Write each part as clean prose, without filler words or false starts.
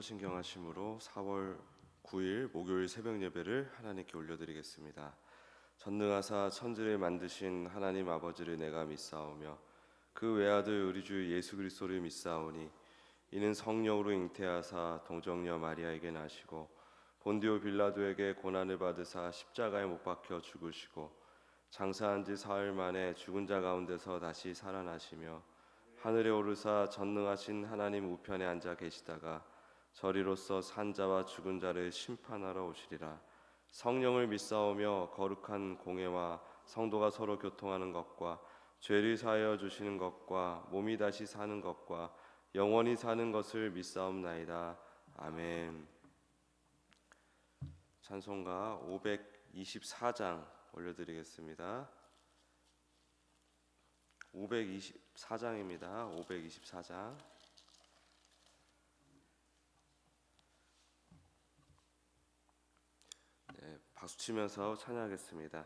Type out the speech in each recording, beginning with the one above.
신경하심으로 4월 9일 목요일 새벽 예배를 하나님께 올려드리겠습니다. 전능하사 천지를 만드신 하나님 아버지를 내가 믿사오며 그 외아들 우리 주 예수 그리스도를 믿사오니 이는 성령으로 잉태하사 동정녀 마리아에게 나시고 본디오 빌라도에게 고난을 받으사 십자가에 못 박혀 죽으시고 장사한 지 사흘 만에 죽은 자 가운데서 다시 살아나시며 하늘에 오르사 전능하신 하나님 우편에 앉아 계시다가 저리로서 산 자와 죽은 자를 심판하러 오시리라. 성령을 믿사오며 거룩한 공회와 성도가 서로 교통하는 것과 죄를 사하여 주시는 것과 몸이 다시 사는 것과 영원히 사는 것을 믿사옵나이다. 아멘. 찬송가 524장 올려드리겠습니다. 524장입니다. 524장. 박수치면서 찬양하겠습니다.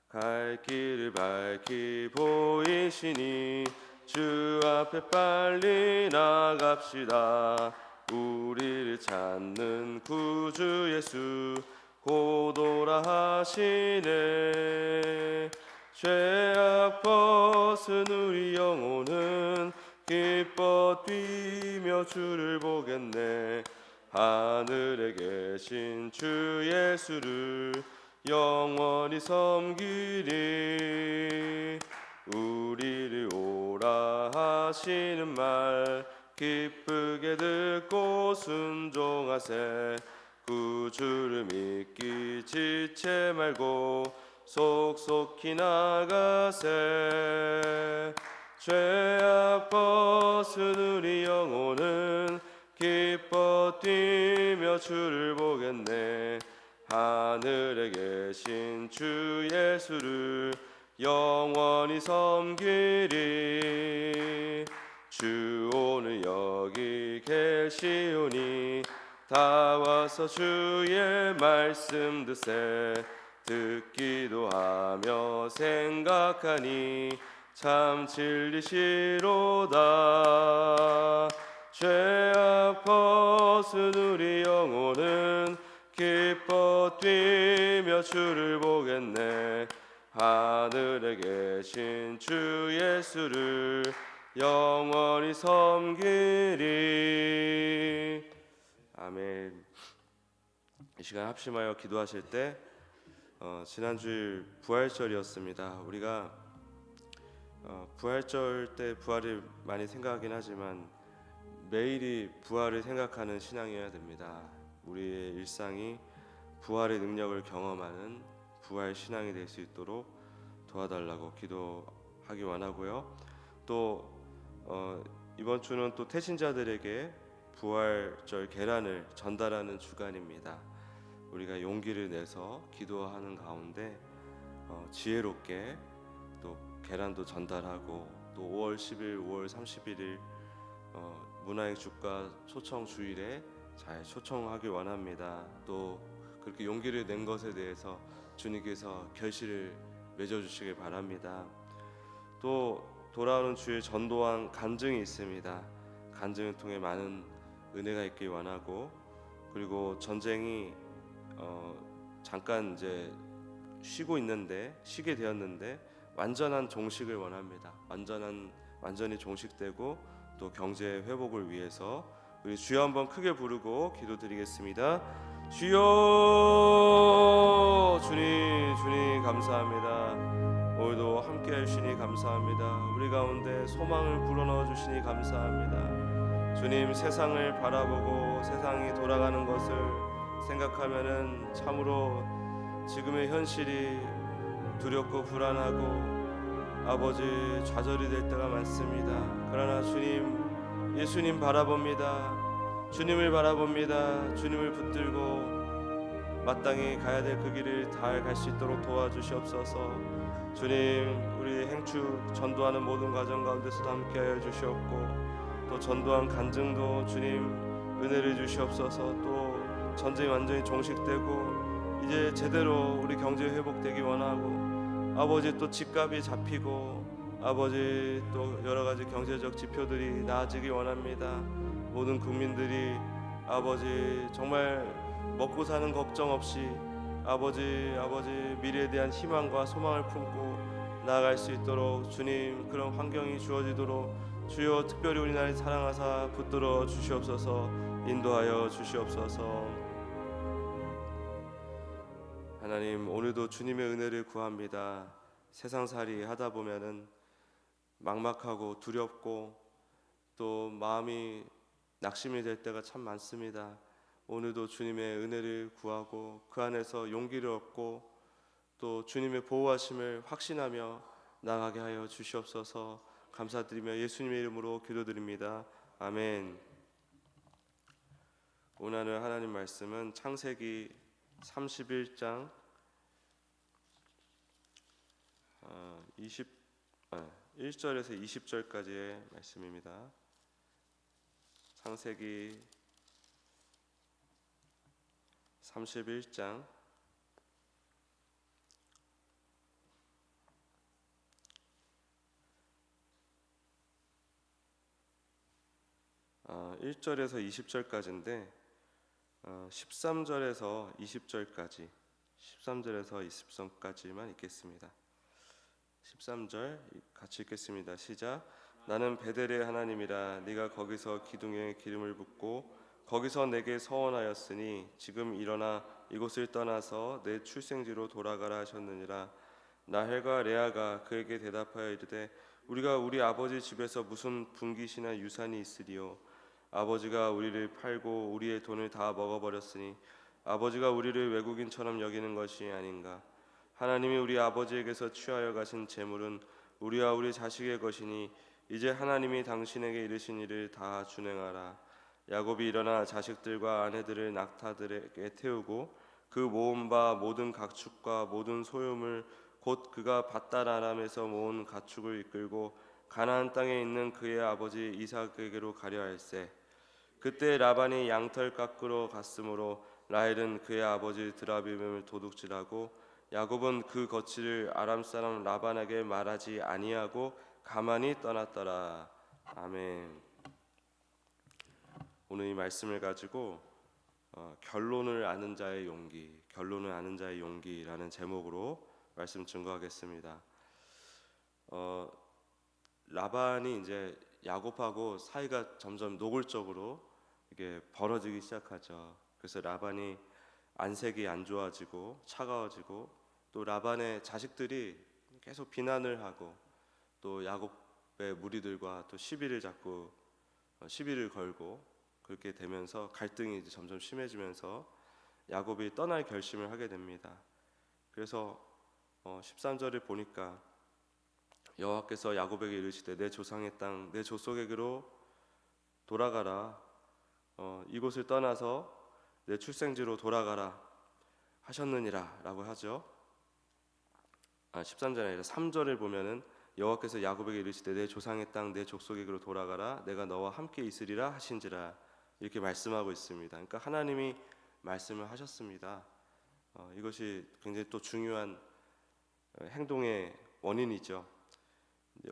갈 길을 밝히 보이시니 주 앞에 빨리 나갑시다. 우리를 찾는 구주 예수 곧 오라 하시네. 죄악 벗은 우리 영혼은 기뻐 뛰며 주를 보겠네. 하늘에 계신 주 예수를 영원히 섬기리. 우리를 오라 하시는 말 기쁘게 듣고 순종하세. 구주를 믿기 지체 말고 속속히 나가세. 죄악 벗은 우리 영혼은 기뻐 뛰며 주를 보겠네. 하늘에 계신 주 예수를 영원히 섬기리. 주 오늘 여기 계시오니 다 와서 주의 말씀 듣세. 듣기도 하며 생각하니 참 진리시로다. 죄악 벗은 우리 영혼은 기뻐 뛰며 주를 보겠네. 하늘에 계신 주 예수를 영원히 섬기리. 아멘. 이 시간 합심하여 기도하실 때 지난주일 부활절이었습니다. 우리가 부활절 때 부활을 많이 생각하긴 하지만 매일이 부활을 생각하는 신앙이어야 됩니다. 우리의 일상이 부활의 능력을 경험하는 부활 신앙이 될 수 있도록 도와달라고 기도하기 원하고요. 또 이번 주는 또 태신자들에게 부활절 계란을 전달하는 주간입니다. 우리가 용기를 내서 기도하는 가운데 지혜롭게 또 계란도 전달하고 또 5월 10일, 5월 31일 문화의 주가 초청 주일에 잘 초청하길 원합니다. 또 그렇게 용기를 낸 것에 대해서 주님께서 결실을 맺어주시길 바랍니다. 또 돌아오는 주일 전도왕 간증이 있습니다. 간증을 통해 많은 은혜가 있길 원하고, 그리고 전쟁이 잠깐 이제 쉬게 되었는데 완전한 종식을 원합니다. 완전히 종식되고 또 경제 회복을 위해서 우리 주여 한번 크게 부르고 기도드리겠습니다. 주여, 주님 감사합니다. 오늘도 함께 하시니 감사합니다. 우리 가운데 소망을 불어넣어 주시니 감사합니다. 주님, 세상을 바라보고 세상이 돌아가는 것을 생각하면은 참으로 지금의 현실이 두렵고 불안하고 아버지 좌절이 될 때가 많습니다. 그러나 주님, 예수님 바라봅니다. 주님을 바라봅니다. 주님을 붙들고 마땅히 가야 될 그 길을 잘 갈 수 있도록 도와주시옵소서. 주님, 우리 행추 전도하는 모든 과정 가운데서도 함께하여 주시옵고, 또 전도한 간증도 주님 은혜를 주시옵소서. 또 전쟁이 완전히 종식되고 이제 제대로 우리 경제 회복되기 원하고, 아버지 또 집값이 잡히고 아버지 또 여러 가지 경제적 지표들이 나아지기 원합니다. 모든 국민들이 아버지 정말 먹고 사는 걱정 없이 아버지 미래에 대한 희망과 소망을 품고 나아갈 수 있도록 주님 그런 환경이 주어지도록 주여 특별히 우리 나라를 사랑하사 붙들어 주시옵소서. 인도하여 주시옵소서. 하나님 오늘도 주님의 은혜를 구합니다. 세상살이 하다 보면은 막막하고 두렵고 또 마음이 낙심이 될 때가 참 많습니다. 오늘도 주님의 은혜를 구하고 그 안에서 용기를 얻고 또 주님의 보호하심을 확신하며 나가게 하여 주시옵소서. 감사드리며 예수님의 이름으로 기도드립니다. 아멘. 오늘 하나님 말씀은 창세기 31장 1절에서 20절까지의 말씀입니다. 창세기 31장 1절에서 20절까지인데 13절에서 20절까지만 읽겠습니다. 13절 같이 읽겠습니다. 시작. 나는 베델의 하나님이라 네가 거기서 기둥에 기름을 붓고 거기서 내게 서원하였으니 지금 일어나 이곳을 떠나서 내 출생지로 돌아가라 하셨느니라. 라헬과 레아가 그에게 대답하여 이르되 우리가 우리 아버지 집에서 무슨 분깃이나 유산이 있으리요. 아버지가 우리를 팔고 우리의 돈을 다 먹어버렸으니 아버지가 우리를 외국인처럼 여기는 것이 아닌가. 하나님이 우리 아버지에게서 취하여 가신 재물은 우리와 우리 자식의 것이니 이제 하나님이 당신에게 이르신 일을 다 준행하라. 야곱이 일어나 자식들과 아내들을 낙타들에게 태우고 그 모은 바 모든 가축과 모든 소유물 곧 그가 밧달 아람에서 모은 가축을 이끌고 가나안 땅에 있는 그의 아버지 이삭에게로 가려 할세. 그때 라반이 양털 깎으러 갔으므로 라헬은 그의 아버지 드라빔을 도둑질하고 야곱은 그 거취를 아람 사람 라반에게 말하지 아니하고 가만히 떠났더라. 아멘. 오늘 이 말씀을 가지고 결론을 아는 자의 용기라는 제목으로 말씀 증거하겠습니다. 라반이 이제 야곱하고 사이가 점점 노골적으로 이게 벌어지기 시작하죠. 그래서 라반이 안색이 안 좋아지고 차가워지고 또 라반의 자식들이 계속 비난을 하고 또 야곱의 무리들과 또 시비를 걸고 그렇게 되면서 갈등이 이제 점점 심해지면서 야곱이 떠날 결심을 하게 됩니다. 그래서 13절을 보니까 여호와께서 야곱에게 이르시되 내 조상의 땅 내 족속에게로 돌아가라. 이곳을 떠나서 내 출생지로 돌아가라 하셨느니라 라고 하죠. 13절이 아니라 3절을 보면은 여호와께서 야곱에게 이르시되 내 조상의 땅 내 족속에게로 돌아가라. 내가 너와 함께 있으리라 하신지라 이렇게 말씀하고 있습니다. 그러니까 하나님이 말씀을 하셨습니다. 이것이 굉장히 또 중요한 행동의 원인이죠.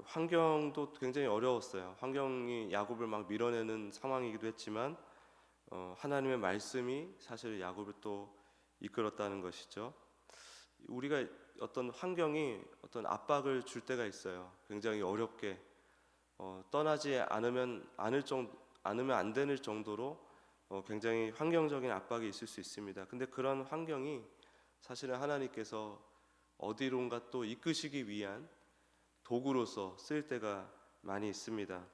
환경도 굉장히 어려웠어요. 환경이 야곱을 막 밀어내는 상황이기도 했지만 하나님의 말씀이 사실 야곱을 또 이끌었다는 것이죠. 우리가 어떤 환경이 어떤 압박을 줄 때가 있어요. 굉장히 어렵게 떠나지 않으면 안 되는 정도로 굉장히 환경적인 압박이 있을 수 있습니다. 근데 그런 환경이 사실은 하나님께서 어디론가 또 이끄시기 위한 도구로서 쓸 때가 많이 있습니다.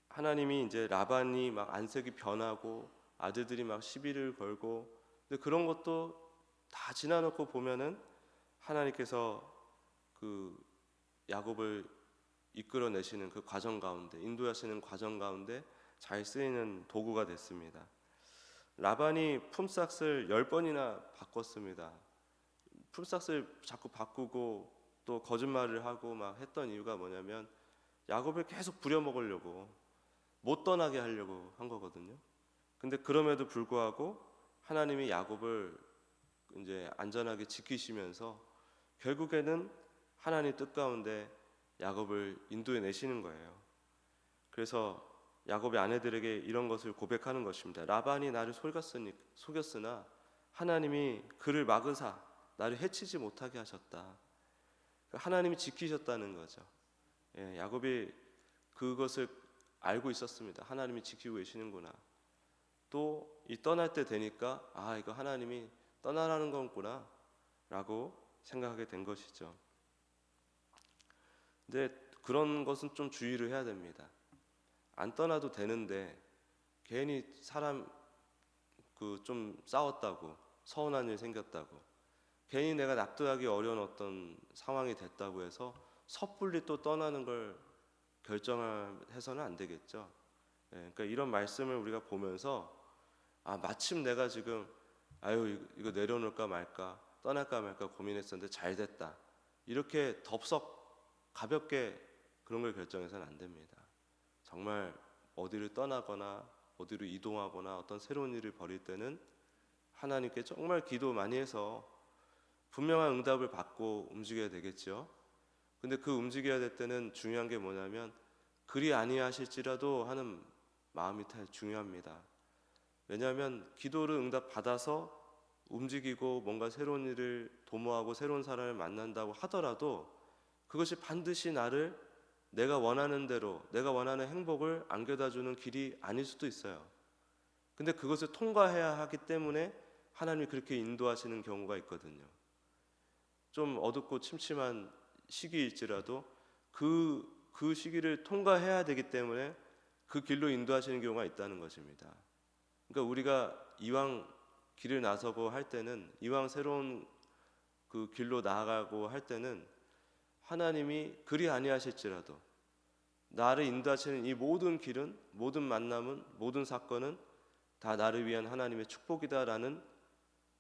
하나님이 이제 라반이 막 안색이 변하고 아들들이 막 시비를 걸고 근데 그런 것도 다 지나놓고 보면은 하나님께서 그 야곱을 이끌어내시는 그 과정 가운데 인도하시는 과정 가운데 잘 쓰이는 도구가 됐습니다. 라반이 품삯을 10번이나 바꿨습니다. 품삯을 자꾸 바꾸고 또 거짓말을 하고 막 했던 이유가 뭐냐면 야곱을 계속 부려먹으려고 못 떠나게 하려고 한 거거든요. 근데 그럼에도 불구하고 하나님이 야곱을 이제 안전하게 지키시면서 결국에는 하나님 뜻 가운데 야곱을 인도해 내시는 거예요. 그래서 야곱의 아내들에게 이런 것을 고백하는 것입니다. 라반이 나를 속였으나 하나님이 그를 막으사 나를 해치지 못하게 하셨다. 하나님이 지키셨다는 거죠. 야곱이 그것을 알고 있었습니다. 하나님이 지키고 계시는구나. 또 이 떠날 때 되니까 이거 하나님이 떠나라는 거구나 라고 생각하게 된 것이죠. 근데 그런 것은 좀 주의를 해야 됩니다. 안 떠나도 되는데 괜히 사람 좀 싸웠다고, 서운한 일 생겼다고, 괜히 내가 납득하기 어려운 어떤 상황이 됐다고 해서 섣불리 또 떠나는 걸 결정해서는 안 되겠죠. 그러니까 이런 말씀을 우리가 보면서 마침 내가 지금 이거 내려놓을까 말까, 떠날까 말까 고민했었는데 잘 됐다, 이렇게 덥석 가볍게 그런 걸 결정해서는 안 됩니다. 정말 어디를 떠나거나 어디로 이동하거나 어떤 새로운 일을 벌일 때는 하나님께 정말 기도 많이 해서 분명한 응답을 받고 움직여야 되겠죠. 근데 그 움직여야 될 때는 중요한 게 뭐냐면 그리 아니하실지라도 하는 마음이 중요합니다. 왜냐하면 기도를 응답 받아서 움직이고 뭔가 새로운 일을 도모하고 새로운 사람을 만난다고 하더라도 그것이 반드시 나를 내가 원하는 대로, 내가 원하는 행복을 안겨다주는 길이 아닐 수도 있어요. 근데 그것을 통과해야 하기 때문에 하나님이 그렇게 인도하시는 경우가 있거든요. 좀 어둡고 침침한 시기일지라도 그 시기를 통과해야 되기 때문에 그 길로 인도하시는 경우가 있다는 것입니다. 그러니까 우리가 이왕 길을 나서고 할 때는, 이왕 새로운 그 길로 나아가고 할 때는 하나님이 그리 아니하실지라도 나를 인도하시는 이 모든 길은, 모든 만남은, 모든 사건은 다 나를 위한 하나님의 축복이다라는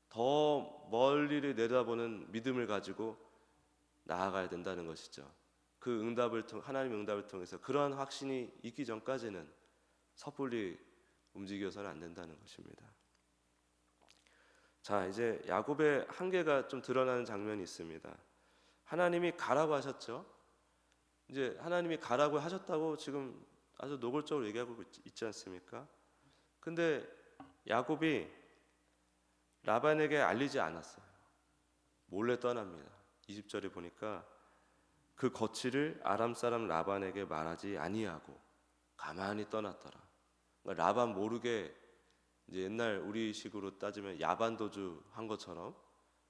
더 멀리를 내다보는 믿음을 가지고 나아가야 된다는 것이죠. 그 하나님의 응답을 통해서 그러한 확신이 있기 전까지는 섣불리 움직여서는 안 된다는 것입니다. 자, 이제 야곱의 한계가 좀 드러나는 장면이 있습니다. 하나님이 가라고 하셨죠. 이제 하나님이 가라고 하셨다고 지금 아주 노골적으로 얘기하고 있지 않습니까? 근데 야곱이 라반에게 알리지 않았어요. 몰래 떠납니다. 20절에 보니까 그 거취를 아람 사람 라반에게 말하지 아니하고 가만히 떠났더라. 그러니까 라반 모르게 이제 옛날 우리식으로 따지면 야반도주 한 것처럼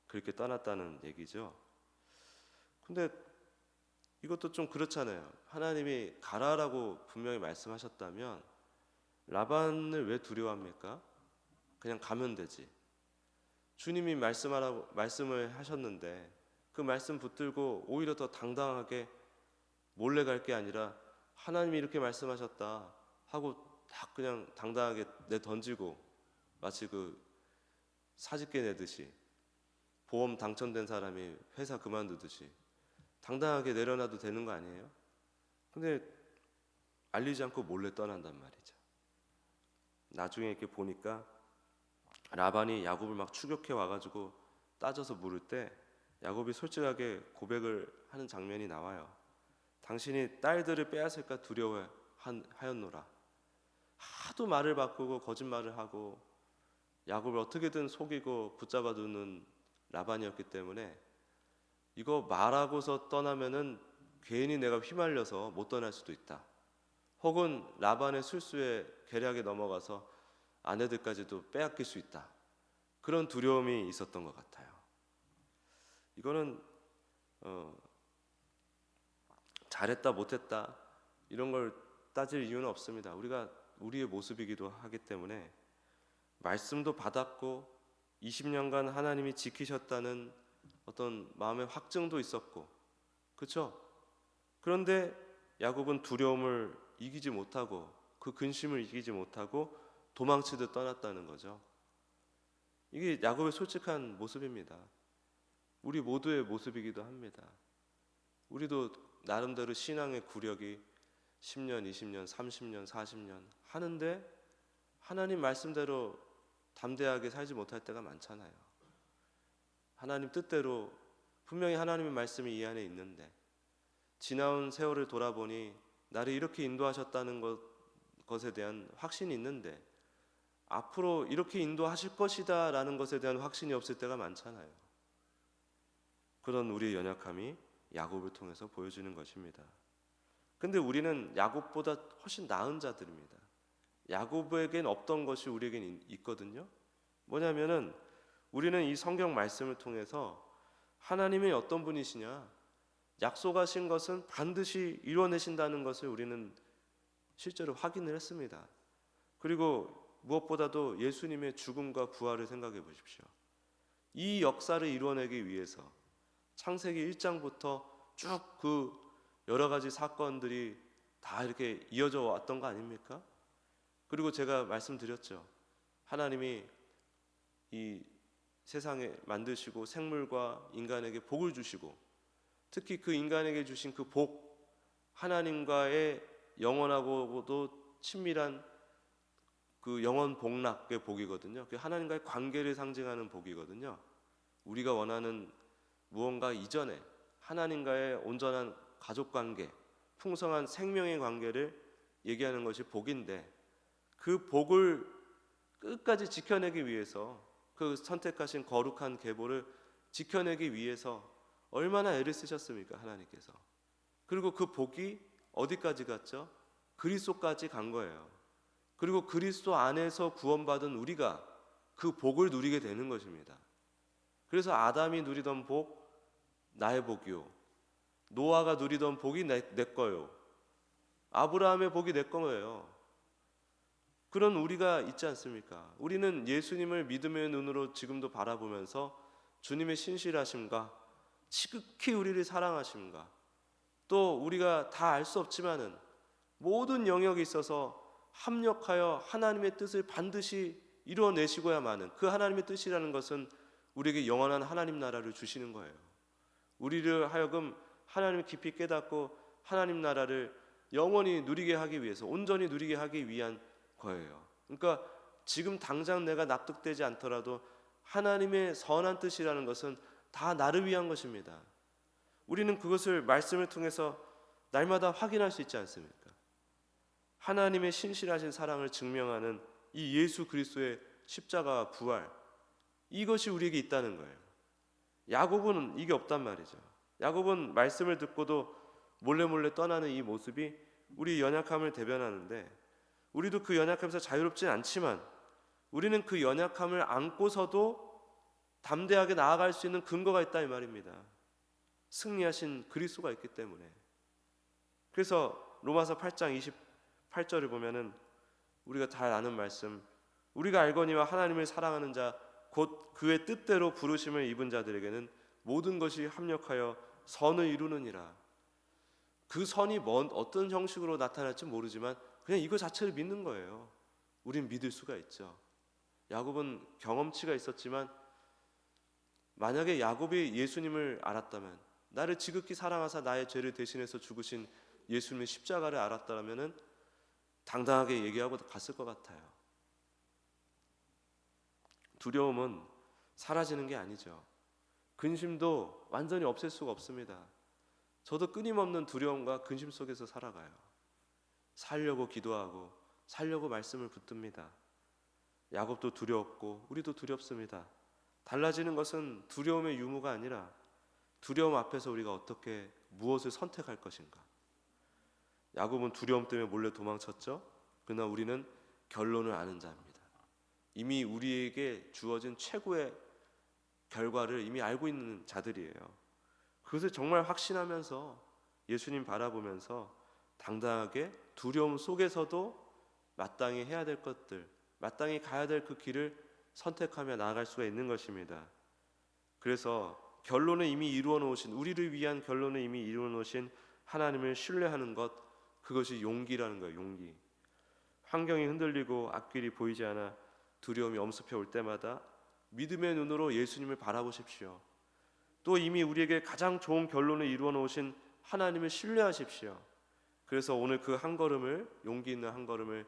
그렇게 떠났다는 얘기죠. 근데 이것도 좀 그렇잖아요. 하나님이 가라라고 분명히 말씀하셨다면 라반을 왜 두려워합니까? 그냥 가면 되지. 주님이 말씀을 하셨는데 그 말씀 붙들고 오히려 더 당당하게 몰래 갈 게 아니라 하나님이 이렇게 말씀하셨다 하고 딱 그냥 당당하게 내던지고, 마치 그 사직계 내듯이, 보험 당첨된 사람이 회사 그만두듯이 당당하게 내려놔도 되는 거 아니에요? 근데 알리지 않고 몰래 떠난단 말이죠. 나중에 이렇게 보니까 라반이 야곱을 막 추격해 와가지고 따져서 물을 때 야곱이 솔직하게 고백을 하는 장면이 나와요. 당신이 딸들을 빼앗을까 두려워하였노라. 하도 말을 바꾸고 거짓말을 하고 야곱을 어떻게든 속이고 붙잡아 두는 라반이었기 때문에 이거 말하고서 떠나면은 괜히 내가 휘말려서 못 떠날 수도 있다. 혹은 라반의 술수에 계략에 넘어가서 아내들까지도 빼앗길 수 있다. 그런 두려움이 있었던 것 같아요. 이거는 잘했다 못했다 이런 걸 따질 이유는 없습니다. 우리가 우리의 모습이기도 하기 때문에 말씀도 받았고 20년간 하나님이 지키셨다는 어떤 마음의 확증도 있었고, 그렇죠? 그런데 야곱은 두려움을 이기지 못하고 그 근심을 이기지 못하고 도망치듯 떠났다는 거죠. 이게 야곱의 솔직한 모습입니다. 우리 모두의 모습이기도 합니다. 우리도 나름대로 신앙의 구력이 10년, 20년, 30년, 40년 하는데 하나님 말씀대로 담대하게 살지 못할 때가 많잖아요. 하나님 뜻대로 분명히 하나님의 말씀이 이 안에 있는데 지나온 세월을 돌아보니 나를 이렇게 인도하셨다는 것 것에 대한 확신이 있는데 앞으로 이렇게 인도하실 것이다 라는 것에 대한 확신이 없을 때가 많잖아요. 그런 우리의 연약함이 야곱을 통해서 보여지는 것입니다. 근데 우리는 야곱보다 훨씬 나은 자들입니다. 야곱에겐 없던 것이 우리에겐 있거든요. 뭐냐면은 우리는 이 성경 말씀을 통해서 하나님이 어떤 분이시냐, 약속하신 것은 반드시 이뤄내신다는 것을 우리는 실제로 확인을 했습니다. 그리고 무엇보다도 예수님의 죽음과 부활을 생각해 보십시오. 이 역사를 이루어내기 위해서 창세기 1장부터 쭉 그 여러 가지 사건들이 다 이렇게 이어져 왔던 거 아닙니까? 그리고 제가 말씀드렸죠. 하나님이 이 세상에 만드시고 생물과 인간에게 복을 주시고, 특히 그 인간에게 주신 그 복, 하나님과의 영원하고도 친밀한 그 영원 복락의 복이거든요. 그 하나님과의 관계를 상징하는 복이거든요. 우리가 원하는 무언가 이전에 하나님과의 온전한 가족관계, 풍성한 생명의 관계를 얘기하는 것이 복인데, 그 복을 끝까지 지켜내기 위해서, 그 선택하신 거룩한 계보를 지켜내기 위해서 얼마나 애를 쓰셨습니까, 하나님께서. 그리고 그 복이 어디까지 갔죠? 그리스도까지 간 거예요. 그리고 그리스도 안에서 구원받은 우리가 그 복을 누리게 되는 것입니다. 그래서 아담이 누리던 복, 나의 복이요. 노아가 누리던 복이 내 거요. 아브라함의 복이 내 거예요. 그런 우리가 있지 않습니까? 우리는 예수님을 믿음의 눈으로 지금도 바라보면서 주님의 신실하심과 지극히 우리를 사랑하심과, 또 우리가 다 알 수 없지만은 모든 영역에 있어서 합력하여 하나님의 뜻을 반드시 이루어내시고야만은, 그 하나님의 뜻이라는 것은 우리에게 영원한 하나님 나라를 주시는 거예요. 우리를 하여금 하나님을 깊이 깨닫고 하나님 나라를 영원히 누리게 하기 위해서, 온전히 누리게 하기 위한 거예요. 그러니까 지금 당장 내가 납득되지 않더라도 하나님의 선한 뜻이라는 것은 다 나를 위한 것입니다. 우리는 그것을 말씀을 통해서 날마다 확인할 수 있지 않습니까? 하나님의 신실하신 사랑을 증명하는 이 예수 그리스도의 십자가 부활, 이것이 우리에게 있다는 거예요. 야곱은 이게 없단 말이죠. 야곱은 말씀을 듣고도 몰래 떠나는 이 모습이 우리 연약함을 대변하는데, 우리도 그 연약함에서 자유롭진 않지만 우리는 그 연약함을 안고서도 담대하게 나아갈 수 있는 근거가 있다 이 말입니다. 승리하신 그리스도가 있기 때문에. 그래서 로마서 8장 28절을 보면은 우리가 잘 아는 말씀, 우리가 알거니와 하나님을 사랑하는 자 곧 그의 뜻대로 부르심을 입은 자들에게는 모든 것이 합력하여 선을 이루느니라. 그 선이 어떤 형식으로 나타날지 모르지만 그냥 이거 자체를 믿는 거예요. 우린 믿을 수가 있죠. 야곱은 경험치가 있었지만 만약에 야곱이 예수님을 알았다면, 나를 지극히 사랑하사 나의 죄를 대신해서 죽으신 예수님의 십자가를 알았다면 당당하게 얘기하고 갔을 것 같아요. 두려움은 사라지는 게 아니죠. 근심도 완전히 없앨 수가 없습니다. 저도 끊임없는 두려움과 근심 속에서 살아가요. 살려고 기도하고 살려고 말씀을 붙듭니다. 야곱도 두려웠고 우리도 두렵습니다. 달라지는 것은 두려움의 유무가 아니라 두려움 앞에서 우리가 어떻게 무엇을 선택할 것인가. 야곱은 두려움 때문에 몰래 도망쳤죠. 그러나 우리는 결론을 아는 자입니다. 이미 우리에게 주어진 최고의 결과를 이미 알고 있는 자들이에요. 그것을 정말 확신하면서 예수님 바라보면서 당당하게 두려움 속에서도 마땅히 해야 될 것들, 마땅히 가야 될 그 길을 선택하며 나아갈 수가 있는 것입니다. 그래서 결론을 이미 이루어 놓으신, 우리를 위한 결론을 이미 이루어 놓으신 하나님을 신뢰하는 것, 그것이 용기라는 거예요. 용기. 환경이 흔들리고 앞길이 보이지 않아 두려움이 엄습해 올 때마다 믿음의 눈으로 예수님을 바라보십시오. 또 이미 우리에게 가장 좋은 결론을 이루어 놓으신 하나님을 신뢰하십시오. 그래서 오늘 그 한 걸음을, 용기 있는 한 걸음을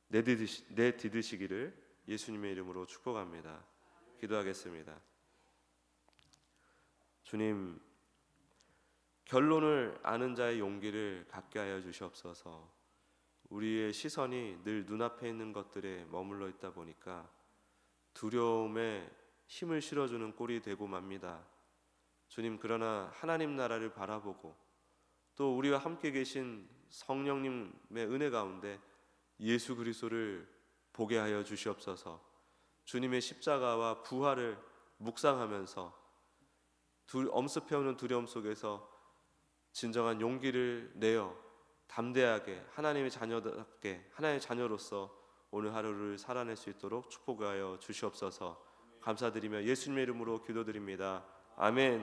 내디디시기를 예수님의 이름으로 축복합니다. 기도하겠습니다. 주님, 결론을 아는 자의 용기를 갖게 하여 주시옵소서. 우리의 시선이 늘 눈앞에 있는 것들에 머물러 있다 보니까 두려움에 힘을 실어주는 꼴이 되고 맙니다. 주님, 그러나 하나님 나라를 바라보고 또 우리와 함께 계신 성령님의 은혜 가운데 예수 그리스도를 보게 하여 주시옵소서. 주님의 십자가와 부활을 묵상하면서 엄습해오는 두려움 속에서 진정한 용기를 내어 담대하게 하나님의 자녀답게 하나님의 자녀로서 오늘 하루를 살아낼 수 있도록 축복하여 주시옵소서. 감사드리며 예수님의 이름으로 기도드립니다. 아멘.